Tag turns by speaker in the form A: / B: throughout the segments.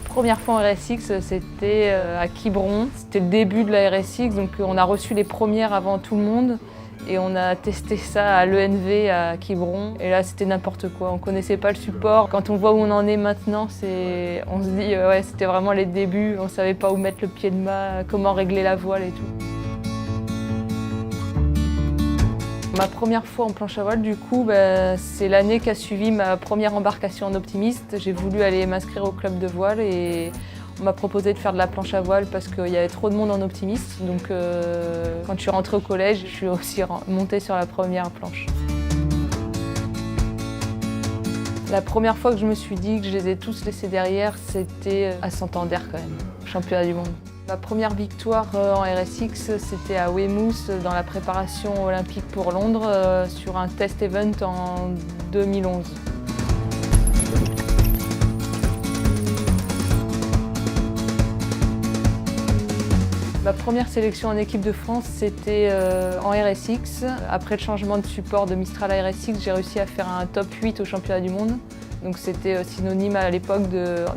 A: Première fois en RSX, c'était à Quiberon. C'était le début de la RSX, donc on a reçu les premières avant tout le monde. Et on a testé ça à l'ENV à Quiberon. Et là, c'était n'importe quoi. On ne connaissait pas le support. Quand on voit où on en est maintenant, on se dit ouais, c'était vraiment les débuts. On ne savait pas où mettre le pied de mât, comment régler la voile et tout. Ma première fois en planche à voile, du coup, c'est l'année qui a suivi ma première embarcation en optimiste. J'ai voulu aller m'inscrire au club de voile et on m'a proposé de faire de la planche à voile parce qu'il y avait trop de monde en optimiste. Donc quand je suis rentrée au collège, je suis aussi montée sur la première planche. La première fois que je me suis dit que je les ai tous laissés derrière, c'était à Santander quand même, championnat du monde. Ma première victoire en RSX, c'était à Weymouth dans la préparation olympique pour Londres sur un test event en 2011. Ma première sélection en équipe de France, c'était en RSX. Après le changement de support de Mistral à RSX, j'ai réussi à faire un top 8 au championnat du monde. Donc c'était synonyme à l'époque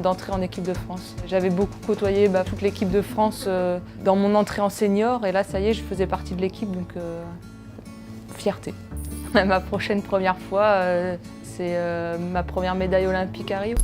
A: d'entrer en équipe de France. J'avais beaucoup côtoyé toute l'équipe de France dans mon entrée en senior et là ça y est, je faisais partie de l'équipe, donc fierté. Ma prochaine première fois, c'est ma première médaille olympique à Rio.